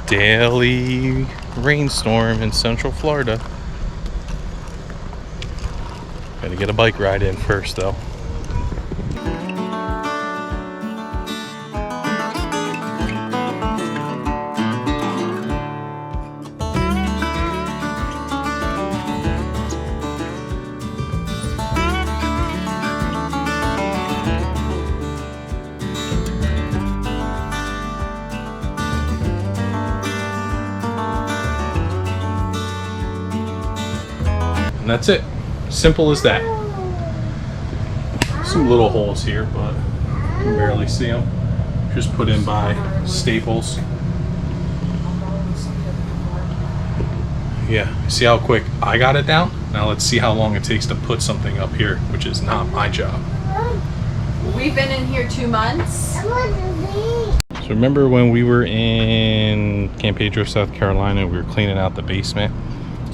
daily rainstorm in Central Florida. Gotta get a bike ride in first though. And that's it. Simple as that. Some little holes here, but you can barely see them. Just put in by staples. Yeah, see how quick I got it down? Now let's see how long it takes to put something up here, which is not my job. We've been in here 2 months. So remember when we were in Camp Pedro, South Carolina, we were cleaning out the basement?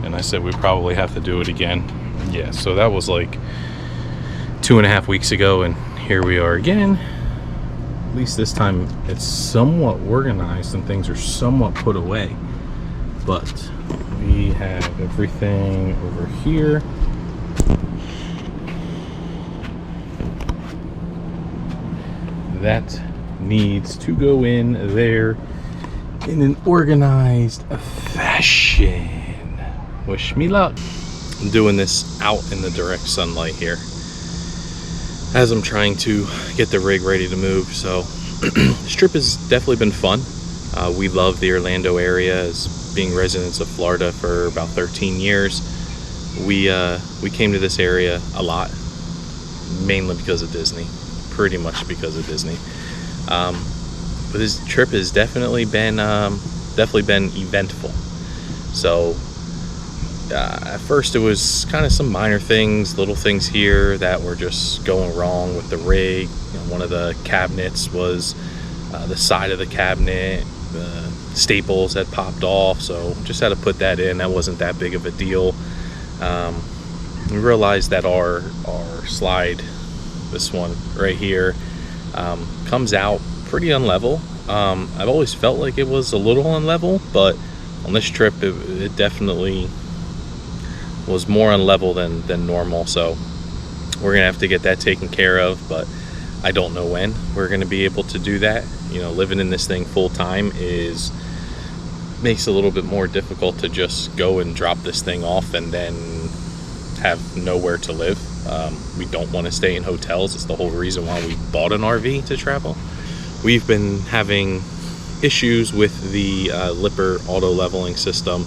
And I said we probably have to do it again. Yeah, so that was like 2.5 weeks ago, and here we are again. At least this time it's somewhat organized and things are somewhat put away. But we have everything over here. That needs to go in there in an organized fashion. Wish me luck. I'm doing this out in the direct sunlight here as I'm trying to get the rig ready to move. So this trip has definitely been fun. We love the Orlando area. As being residents of Florida for about 13 years, we came to this area a lot, mainly because of Disney, pretty much because of Disney. But this trip has definitely been eventful. So at first it was kind of some minor things, little things here that were just going wrong with the rig. You know, one of the cabinets was the side of the cabinet, the staples had popped off, so just had to put that in. That wasn't that big of a deal. We realized that our slide, this one right here, comes out pretty unlevel. I've always felt like it was a little unlevel, but on this trip it definitely was more unlevel than normal. So we're gonna have to get that taken care of, but I don't know when we're gonna be able to do that. You know, living in this thing full time makes it a little bit more difficult to just go and drop this thing off and then have nowhere to live. We don't want to stay in hotels. It's the whole reason why we bought an RV to travel. We've been having issues with the Lipper auto leveling system.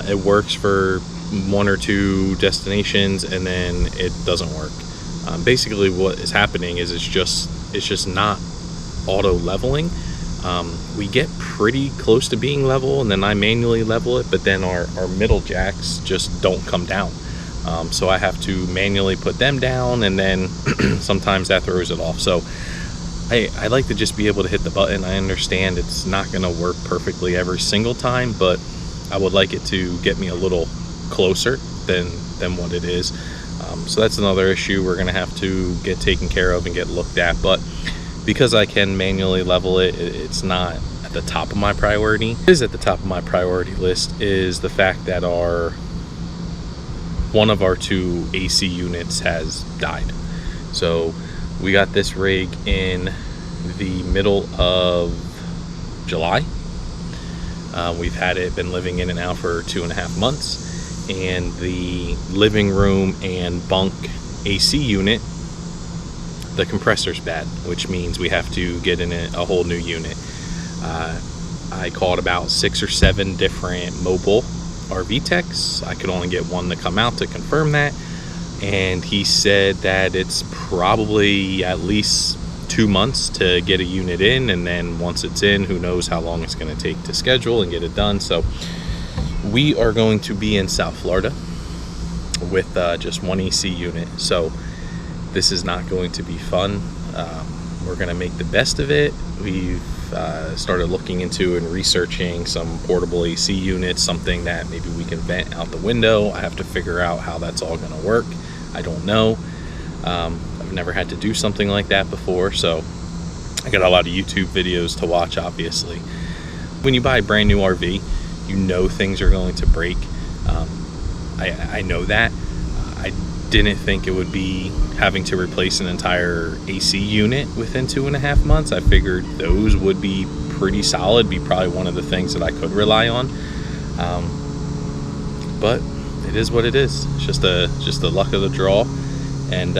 It works for 1 or 2 destinations and then it doesn't work. Basically what is happening is it's just not auto leveling. We get pretty close to being level and then I manually level it, but then our middle jacks just don't come down. So I have to manually put them down, and then sometimes that throws it off. So I like to just be able to hit the button. I understand it's not going to work perfectly every single time, but I would like it to get me a little closer than what it is. So that's another issue we're going to have to get taken care of and get looked at. But because I can manually level it, it's not at the top of my priority. What is at the top of my priority list is the fact that one of our 2 AC units has died. So we got this rig in the middle of July. We've been living in and out for 2.5 months, and the living room and bunk AC unit, the compressor's bad, which means we have to get in a whole new unit. I called about 6 or 7 different mobile RV techs. I could only get one to come out to confirm that, and he said that it's probably at least 2 months to get a unit in, and then once it's in, who knows how long it's going to take to schedule and get it done. So we are going to be in South Florida with just 1 AC unit. So this is not going to be fun. We're going to make the best of it. We've started looking into and researching some portable AC units, something that maybe we can vent out the window. I have to figure out how that's all going to work. I don't know. I've never had to do something like that before, so I got a lot of YouTube videos to watch, obviously. When you buy a brand new RV, you know things are going to break. I know that. I didn't think it would be having to replace an entire AC unit within 2.5 months. I figured those would be pretty solid, be probably one of the things that I could rely on. But it is what it is. It's just the luck of the draw. And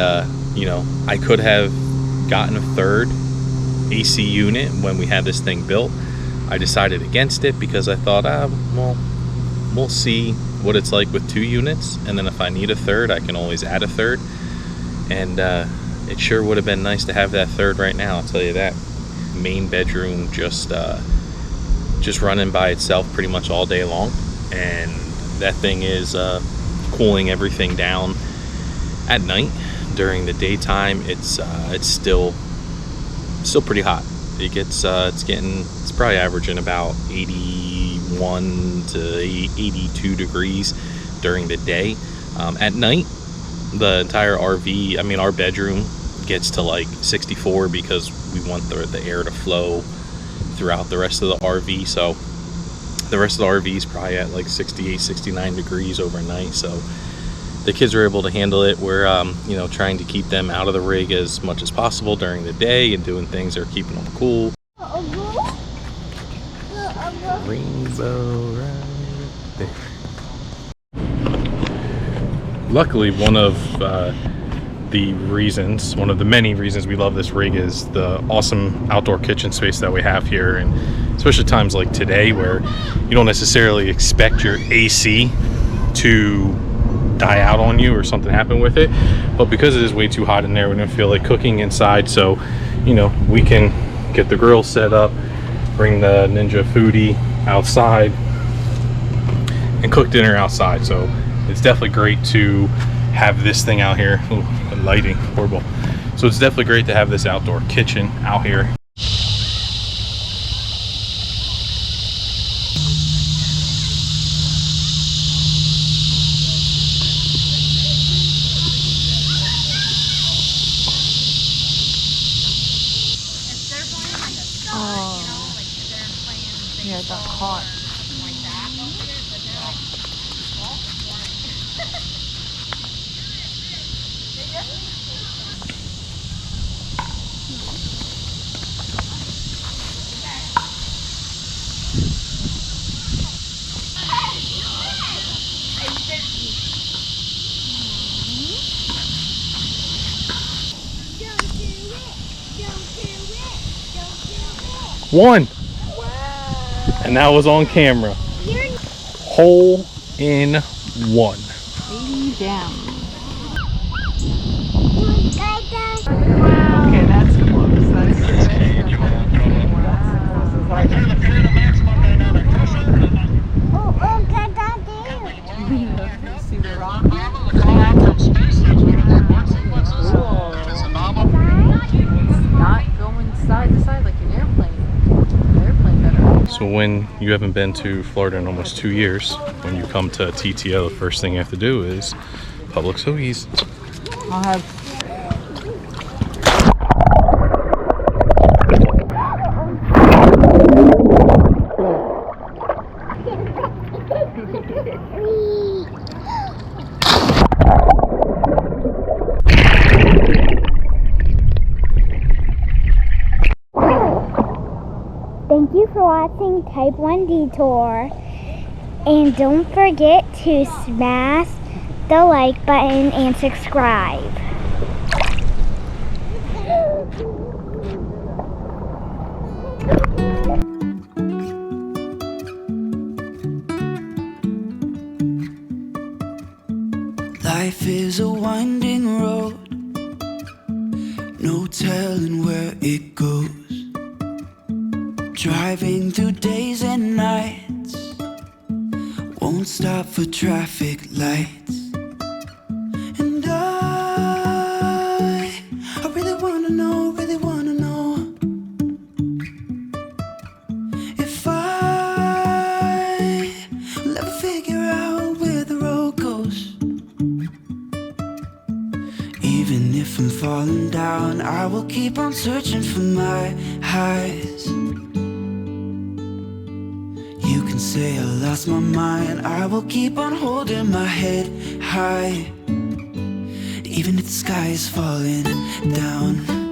you know, I could have gotten a third AC unit when we had this thing built. I decided against it because I thought, well, we'll see what it's like with 2 units, and then if I need a third, I can always add a third. And it sure would have been nice to have that third right now, I'll tell you that. Main bedroom just running by itself pretty much all day long, and that thing is cooling everything down at night. During the daytime, it's still pretty hot. It's probably averaging about 81 to 82 degrees during the day. At night, the entire RV, I mean our bedroom, gets to like 64 because we want the air to flow throughout the rest of the RV. So the rest of the RV is probably at like 68, 69 degrees overnight. So the kids are able to handle it. We're you know, trying to keep them out of the rig as much as possible during the day and doing things that are keeping them cool. Rainbow right there. Luckily, one of the many reasons we love this rig is the awesome outdoor kitchen space that we have here, and especially times like today where you don't necessarily expect your AC to die out on you or something happen with it, but because it is way too hot in there, we don't feel like cooking inside. So, you know, we can get the grill set up, bring the Ninja Foodie outside, and cook dinner outside. So it's definitely great to have this thing out here. Ooh, the lighting, horrible. So it's definitely great to have this outdoor kitchen out here. Yeah, it got caught. One. And that was on camera. Hole in one. Baby down. Okay, that's close. That's see the rock? Not going side to side like an airplane. So when you haven't been to Florida in almost 2 years, when you come to TTO, the first thing you have to do is Publix hoagies. I'll have Thank you for watching Type 1 Detour, and don't forget to smash the like button and subscribe. Life is a winding road, no telling where it goes. Driving through days and nights, won't stop for traffic lights. And I really wanna know if I will ever figure out where the road goes. Even if I'm falling down, I will keep on searching for my highs. can say I lost my mind, I will keep on holding my head high, even if the sky is falling down.